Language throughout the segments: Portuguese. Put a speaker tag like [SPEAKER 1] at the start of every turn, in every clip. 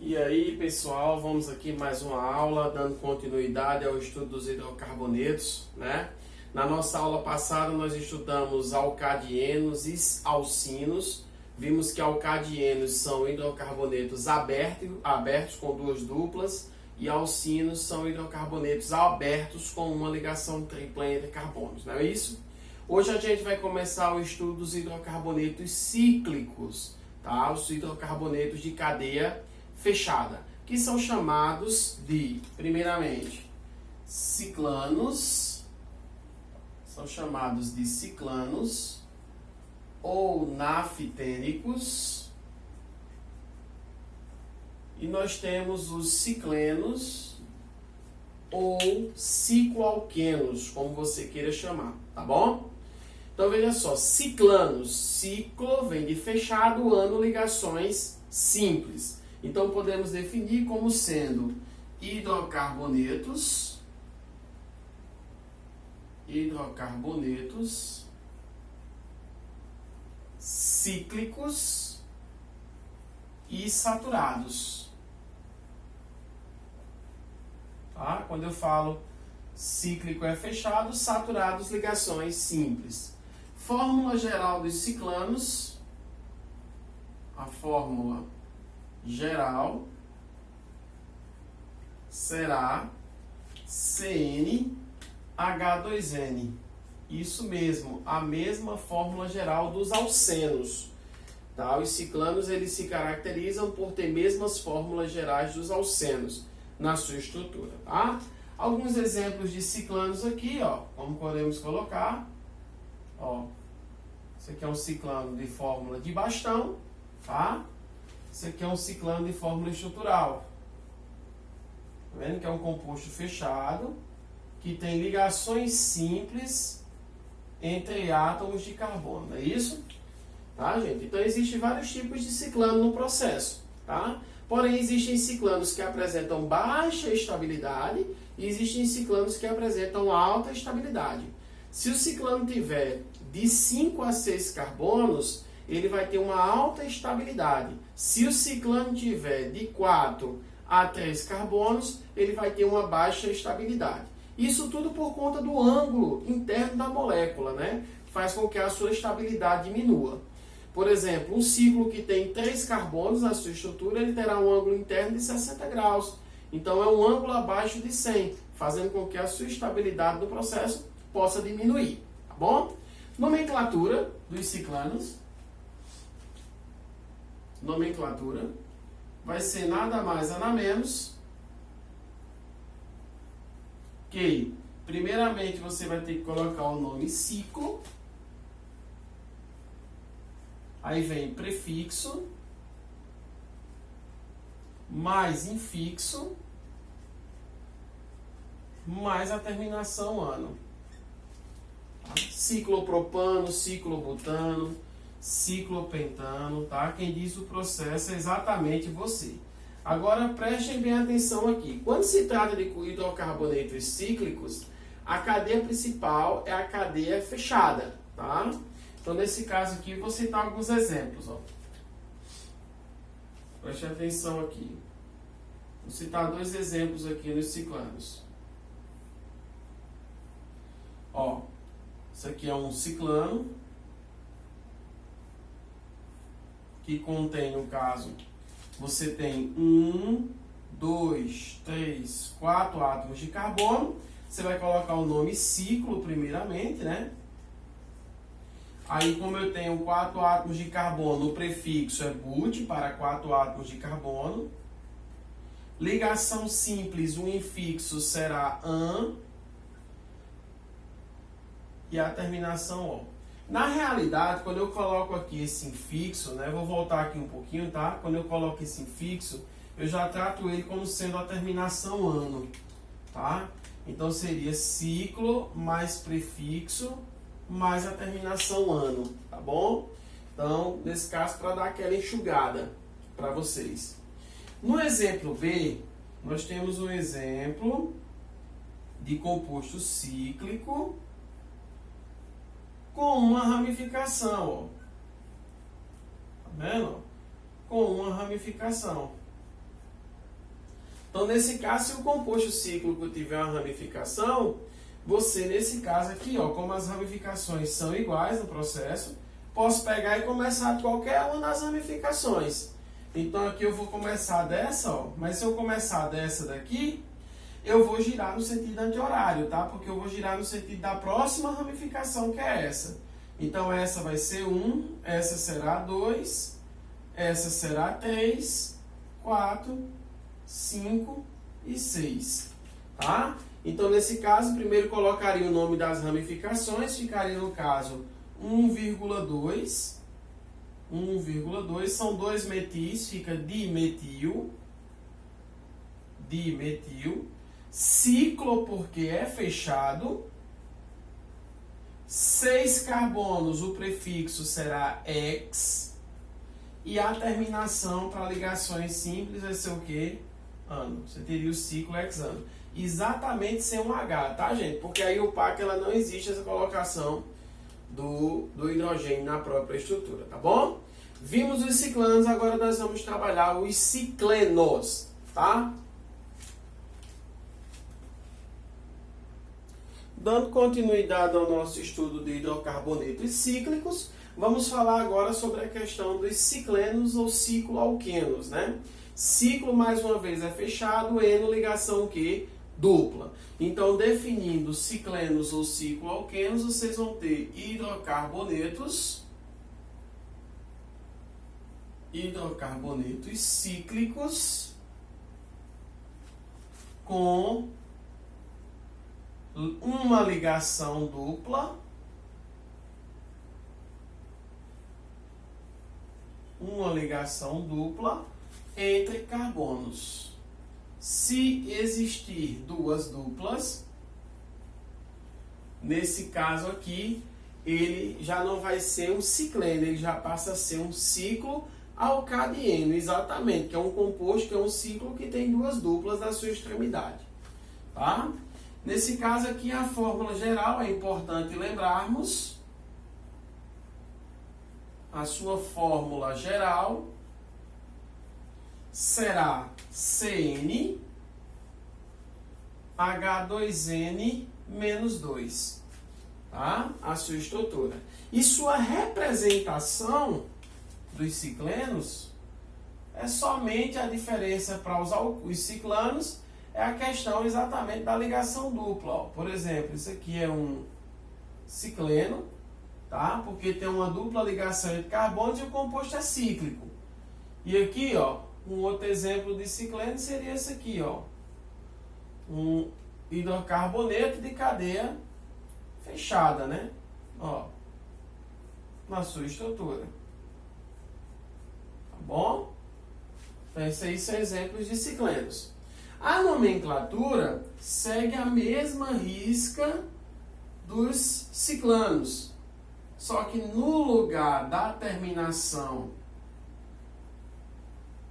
[SPEAKER 1] E aí, pessoal, vamos aqui mais uma aula dando continuidade ao estudo dos hidrocarbonetos, né? Na nossa aula passada nós estudamos alcadienos e alcinos. Vimos que alcadienos são hidrocarbonetos abertos com duas duplas e alcinos são hidrocarbonetos abertos com uma ligação tripla entre carbonos, não é isso? Hoje a gente vai começar o estudo dos hidrocarbonetos cíclicos, tá? Os hidrocarbonetos de cadeia fechada, que são chamados de, primeiramente, ciclanos, ou naftênicos, e nós temos os ciclenos ou cicloalquenos, como você queira chamar, tá bom? Então veja só, ciclanos, ciclo vem de fechado, ano, ligações simples. Então podemos definir como sendo hidrocarbonetos cíclicos e saturados. Tá? Quando eu falo cíclico é fechado, saturados ligações simples. Fórmula geral dos ciclanos, a fórmula geral será CnH2n. Isso mesmo, a mesma fórmula geral dos alcenos. Tá? Os ciclanos eles se caracterizam por ter mesmas fórmulas gerais dos alcenos na sua estrutura. Tá? Alguns exemplos de ciclanos aqui, ó, como podemos colocar. Ó, esse aqui é um ciclano de fórmula de bastão, tá? Esse aqui é um ciclano de fórmula estrutural. Tá vendo que é um composto fechado que tem ligações simples entre átomos de carbono, não é isso? Tá, gente? Então existem vários tipos de ciclano no processo, tá? Porém existem ciclanos que apresentam baixa estabilidade e existem ciclanos que apresentam alta estabilidade. Se o ciclano tiver de 5 a 6 carbonos, ele vai ter uma alta estabilidade. Se o ciclano tiver de 4 a 3 carbonos, ele vai ter uma baixa estabilidade. Isso tudo por conta do ângulo interno da molécula, né? Faz com que a sua estabilidade diminua. Por exemplo, um ciclo que tem 3 carbonos na sua estrutura, ele terá um ângulo interno de 60 graus. Então é um ângulo abaixo de 100, fazendo com que a sua estabilidade do processo possa diminuir, tá bom? Nomenclatura dos ciclanos. Nomenclatura vai ser nada mais nada menos que, primeiramente, você vai ter que colocar o nome ciclo, aí vem prefixo, mais infixo, mais a terminação ano. Tá? Ciclopropano, ciclobutano, ciclopentano, tá? Quem diz o processo é exatamente você. Agora prestem bem atenção aqui. Quando se trata de hidrocarbonetos cíclicos, a cadeia principal é a cadeia fechada, tá? Então nesse caso aqui vou citar alguns exemplos, ó. Preste atenção aqui. Vou citar 2 exemplos aqui nos ciclanos. Ó, isso aqui é um ciclano que contém, no caso, você tem 1, 2, 3, 4 átomos de carbono. Você vai colocar o nome ciclo primeiramente, né? Aí, como eu tenho 4 átomos de carbono, o prefixo é but para 4 átomos de carbono. Ligação simples, o infixo será an. E a terminação O. Na realidade, quando eu coloco aqui esse infixo, né, vou voltar aqui um pouquinho, tá? Quando eu coloco esse infixo, eu já trato ele como sendo a terminação ano, tá? Então seria ciclo mais prefixo mais a terminação ano, tá bom? Então, nesse caso, para dar aquela enxugada para vocês. No exemplo B, nós temos um exemplo de composto cíclico com uma ramificação, ó. Tá vendo? Com uma ramificação. Então, nesse caso, se o composto cíclico tiver uma ramificação, você, nesse caso aqui, ó, como as ramificações são iguais no processo, posso pegar e começar qualquer uma das ramificações. Então, aqui eu vou começar dessa, ó, mas se eu começar dessa daqui, eu vou girar no sentido anti-horário, tá? Porque eu vou girar no sentido da próxima ramificação, que é essa. Então, essa vai ser 1, essa será 2, essa será 3, 4, 5 e 6, tá? Então, nesse caso, primeiro colocaria o nome das ramificações, ficaria no caso 1,2, 1,2, são 2 metis, fica dimetil, ciclo porque é fechado, 6 carbonos, o prefixo será ex, e a terminação para ligações simples vai ser o quê? Ano. Você teria o ciclo hexano. Exatamente sem um H, tá, gente? Porque aí o PAC ela não existe essa colocação do hidrogênio na própria estrutura, tá bom? Vimos os ciclanos, agora nós vamos trabalhar os ciclenos, tá? Dando continuidade ao nosso estudo de hidrocarbonetos cíclicos, vamos falar agora sobre a questão dos ciclenos ou cicloalquenos, né? Ciclo, mais uma vez, é fechado, eno, ligação o quê? Dupla. Então, definindo ciclenos ou cicloalquenos, vocês vão ter hidrocarbonetos cíclicos com uma ligação dupla, entre carbonos. Se existir duas duplas, nesse caso aqui, ele já não vai ser um cicleno, ele já passa a ser um ciclo alcadieno, exatamente, que é um composto, que é um ciclo que tem duas duplas na sua extremidade, tá? Nesse caso aqui, a fórmula geral é importante lembrarmos. A sua fórmula geral será CN H2N menos 2, tá? A sua estrutura. E sua representação dos ciclenos é somente a diferença para os ciclanos, é a questão exatamente da ligação dupla. Ó. Por exemplo, isso aqui é um cicleno, tá? Porque tem uma dupla ligação entre carbonos e o composto é cíclico. E aqui, ó, um outro exemplo de cicleno seria esse aqui, ó. Um hidrocarboneto de cadeia fechada, né? Ó, na sua estrutura. Tá bom? Então, esses aí são exemplos de ciclenos. A nomenclatura segue a mesma risca dos ciclanos, só que no lugar da terminação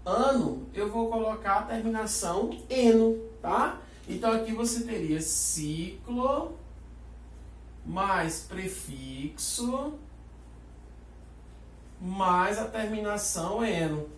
[SPEAKER 1] ano, eu vou colocar a terminação eno, tá? Então aqui você teria ciclo mais prefixo mais a terminação eno.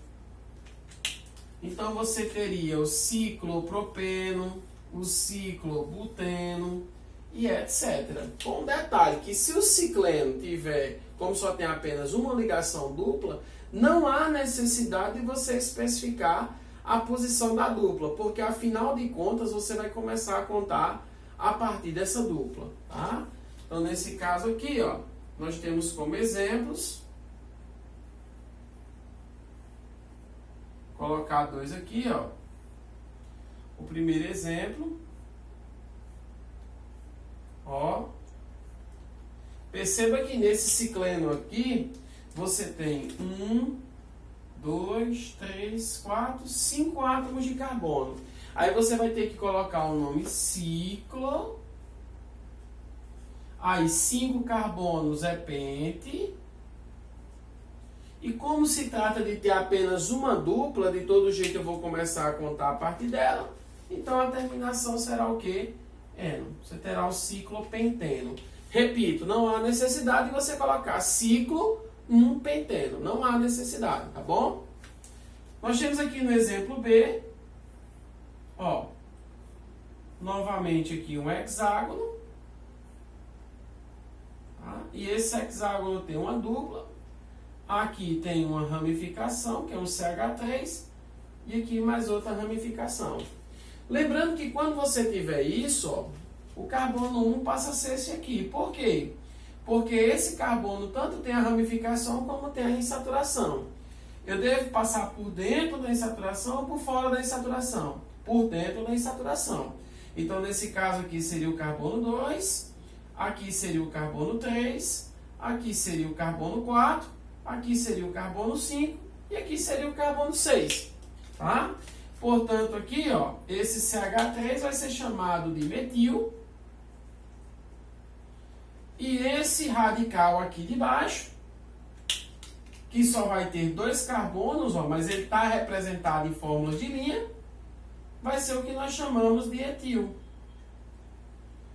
[SPEAKER 1] Então você teria o ciclopropeno, o ciclobuteno e etc. Com um detalhe que se o cicleno tiver, como só tem apenas uma ligação dupla, não há necessidade de você especificar a posição da dupla, porque afinal de contas você vai começar a contar a partir dessa dupla, tá? Então nesse caso aqui, ó, nós temos como exemplos, colocar dois aqui, ó. O primeiro exemplo, ó. Perceba que nesse cicleno aqui, você tem 1, 2, 3, 4, 5 átomos de carbono. Aí você vai ter que colocar o nome ciclo. Aí 5 carbonos é pente. E como se trata de ter apenas uma dupla, de todo jeito eu vou começar a contar a partir dela. Então a terminação será o quê? Eno. Você terá o ciclopenteno. Repito, não há necessidade de você colocar ciclo penteno. Não há necessidade, tá bom? Nós temos aqui no exemplo B, Ó, novamente aqui um hexágono. Tá? E esse hexágono tem uma dupla. Aqui tem uma ramificação, que é um CH3. E aqui mais outra ramificação. Lembrando que quando você tiver isso, ó, o carbono 1 passa a ser esse aqui. Por quê? Porque esse carbono tanto tem a ramificação como tem a insaturação. Eu devo passar por dentro da insaturação ou por fora da insaturação? Por dentro da insaturação. Então, nesse caso aqui seria o carbono 2, aqui seria o carbono 3, aqui seria o carbono 4, aqui seria o carbono 5 e aqui seria o carbono 6. Tá? Portanto, aqui, ó, esse CH3 vai ser chamado de metil. E esse radical aqui de baixo, que só vai ter 2 carbonos, ó, mas ele está representado em fórmula de linha, vai ser o que nós chamamos de etil.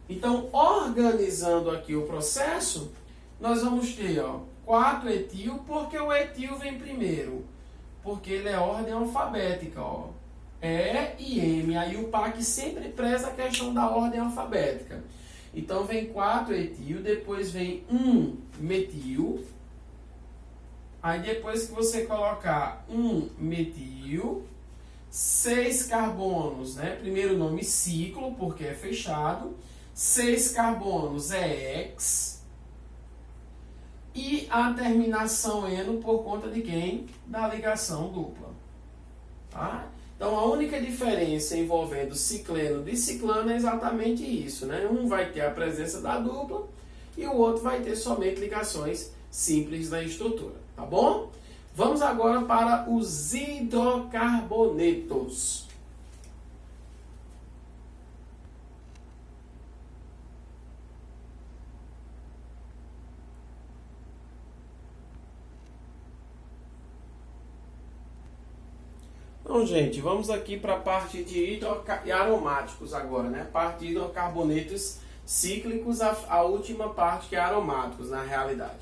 [SPEAKER 1] Então, organizando aqui o processo, nós vamos ter, ó, 4-etil, porque o etil vem primeiro, porque ele é ordem alfabética, ó. E e M. Aí o PAC sempre preza a questão da ordem alfabética. Então vem 4-etil, depois vem 1-metil. Aí depois que você colocar 1-metil, 6 carbonos, né? Primeiro nome ciclo, porque é fechado. 6 carbonos é X. E a terminação eno por conta de quem? Da ligação dupla. Tá? Então, a única diferença envolvendo cicleno e ciclano é exatamente isso, né? Um vai ter a presença da dupla e o outro vai ter somente ligações simples na estrutura, tá bom? Vamos agora para os hidrocarbonetos. Então, gente, vamos aqui para a parte de aromáticos agora, né? Parte de hidrocarbonetos cíclicos, a última parte que é aromáticos, na realidade.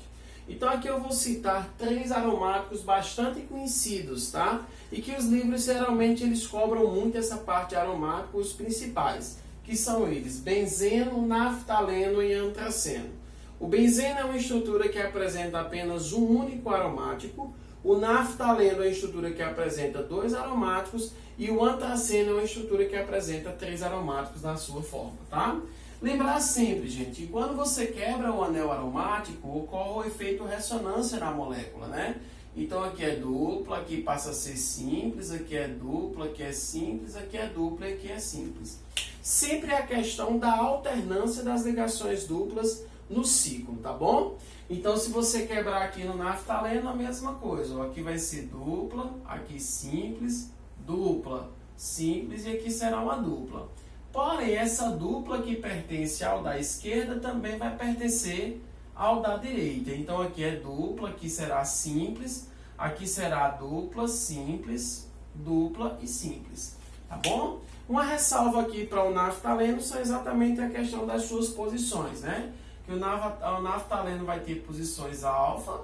[SPEAKER 1] Então, aqui eu vou citar 3 aromáticos bastante conhecidos, tá? E que os livros, geralmente, eles cobram muito essa parte de aromáticos principais, que são eles: benzeno, naftaleno e antraceno. O benzeno é uma estrutura que apresenta apenas um único aromático. O naftaleno é uma estrutura que apresenta 2 aromáticos e o antraceno é uma estrutura que apresenta 3 aromáticos na sua forma, tá? Lembrar sempre, gente, que quando você quebra o anel aromático, ocorre o efeito ressonância na molécula, né? Então aqui é dupla, aqui passa a ser simples, aqui é dupla, aqui é simples, aqui é dupla e aqui é simples. Sempre é a questão da alternância das ligações duplas no ciclo, tá bom? Então, se você quebrar aqui no naftaleno, a mesma coisa. Ó, aqui vai ser dupla, aqui simples, dupla, simples e aqui será uma dupla. Porém, essa dupla que pertence ao da esquerda também vai pertencer ao da direita. Então, aqui é dupla, aqui será simples, aqui será dupla, simples, dupla e simples. Tá bom? Uma ressalva aqui para o naftaleno são exatamente a questão das suas posições, né? Que o naftaleno vai ter posições alfa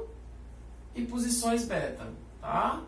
[SPEAKER 1] e posições beta, tá?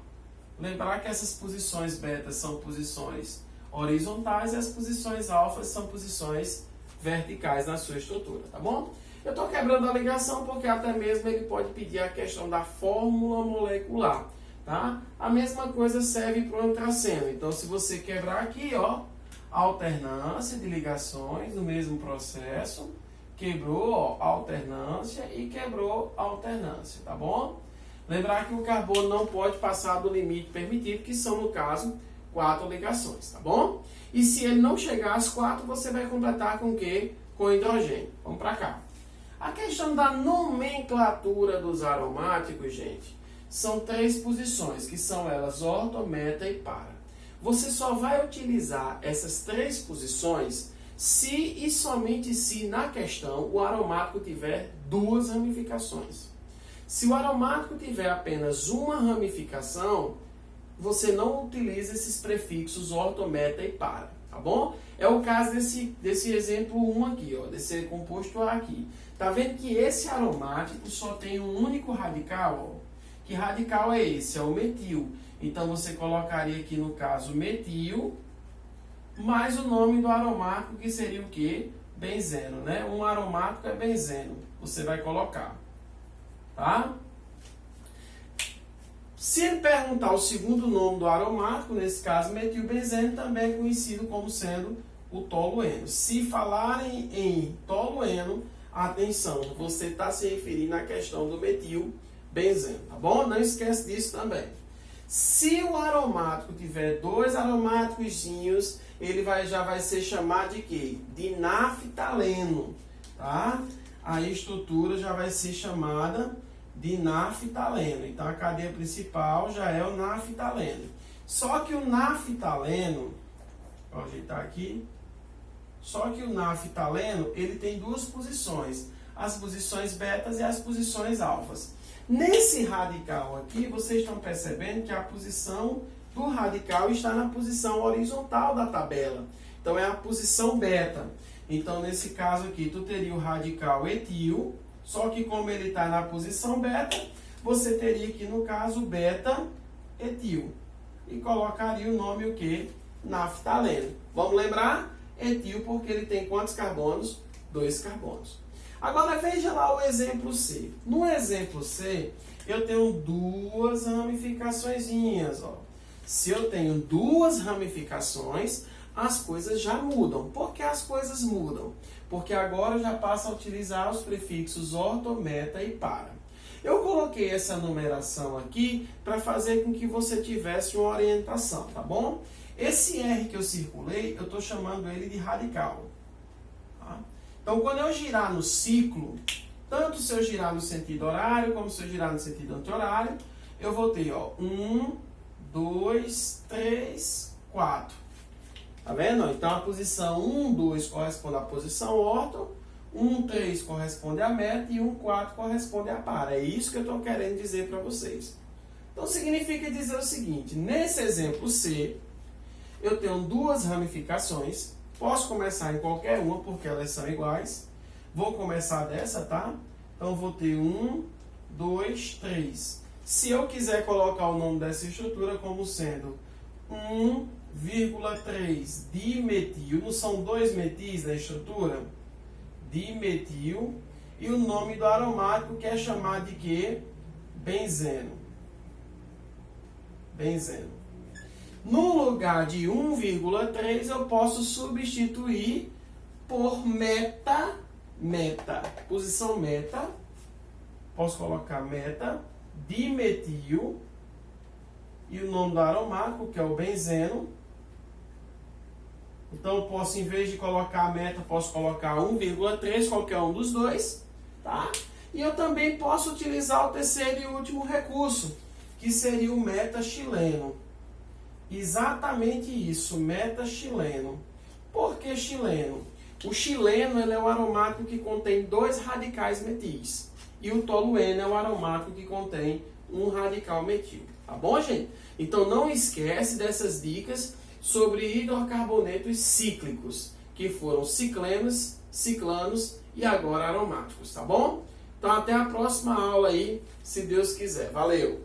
[SPEAKER 1] Lembrar que essas posições beta são posições horizontais e as posições alfa são posições verticais na sua estrutura, tá bom? Eu estou quebrando a ligação porque até mesmo ele pode pedir a questão da fórmula molecular, tá? A mesma coisa serve para o antraceno. Então, se você quebrar aqui, ó, alternância de ligações no mesmo processo, quebrou, ó, alternância e quebrou alternância, tá bom? Lembrar que o carbono não pode passar do limite permitido, que são, no caso, 4 ligações, tá bom? E se ele não chegar às 4, você vai completar com o quê? Com hidrogênio. Vamos para cá. A questão da nomenclatura dos aromáticos, gente, são 3 posições, que são elas orto, meta e para. Você só vai utilizar essas 3 posições se e somente se na questão o aromático tiver 2 ramificações. Se o aromático tiver apenas uma ramificação, você não utiliza esses prefixos orto, meta e para, tá bom? É o caso desse exemplo 1 aqui, ó, desse composto A aqui. Tá vendo que esse aromático só tem um único radical? Ó? Que radical é esse? É o metil. Então você colocaria aqui no caso metil mais o nome do aromático, que seria o quê? Benzeno, né? Um aromático é benzeno. Você vai colocar, tá? Se ele perguntar o segundo nome do aromático, nesse caso metilbenzeno, também é conhecido como sendo o tolueno. Se falarem em tolueno, atenção, você está se referindo à questão do metilbenzeno, tá bom? Não esquece disso também. Se o aromático tiver dois aromáticozinhos, ele já vai ser chamado de quê? De naftaleno, tá? A estrutura já vai ser chamada de naftaleno. Então, a cadeia principal já é o naftaleno. Só que o naftaleno, vou ajeitar aqui, só que o naftaleno, ele tem duas posições, as posições betas e as posições alfas. Nesse radical aqui, vocês estão percebendo que a posição do radical está na posição horizontal da tabela. Então, é a posição beta. Então, nesse caso aqui, tu teria o radical etil, só que como ele está na posição beta, você teria aqui, no caso, beta-etil. E colocaria o nome o quê? Naftaleno. Vamos lembrar? Etil porque ele tem quantos carbonos? 2 carbonos. Agora veja lá o exemplo C. No exemplo C, eu tenho duas ramificaçõezinhas, ó. Se eu tenho duas ramificações, as coisas já mudam. Por que as coisas mudam? Porque agora eu já passo a utilizar os prefixos orto, meta e para. Eu coloquei essa numeração aqui para fazer com que você tivesse uma orientação, tá bom? Esse R que eu circulei, eu estou chamando ele de radical. Tá? Então, quando eu girar no ciclo, tanto se eu girar no sentido horário, como se eu girar no sentido anti-horário, eu vou ter, ó, 1, 2, 3, 4. Tá vendo? Então, a posição 1, 2 corresponde à posição orto, 1, 3 corresponde à meta e 1, 4 corresponde à para. É isso que eu estou querendo dizer para vocês. Então, significa dizer o seguinte, nesse exemplo C, eu tenho duas ramificações, posso começar em qualquer uma porque elas são iguais. Vou começar dessa, tá? Então, vou ter 1, 2, 3. Se eu quiser colocar o nome dessa estrutura como sendo 1,3 dimetil, não são dois metis na estrutura? Dimetil. E o nome do aromático que é chamado de quê? Benzeno. Benzeno. No lugar de 1,3 eu posso substituir por meta. Posição meta. Posso colocar meta, dimetil. E o nome do aromático, que é o benzeno. Então, eu posso, em vez de colocar a meta, posso colocar 1,3, qualquer um dos dois. Tá? E eu também posso utilizar o terceiro e último recurso, que seria o meta-xileno. Exatamente isso, meta-xileno. Por que xileno? O xileno ele é o aromático que contém dois radicais metis. E o tolueno é o aromático que contém um radical metil. Tá bom, gente? Então, não esquece dessas dicas sobre hidrocarbonetos cíclicos, que foram ciclenos, ciclanos e agora aromáticos, tá bom? Então, até a próxima aula aí, se Deus quiser. Valeu!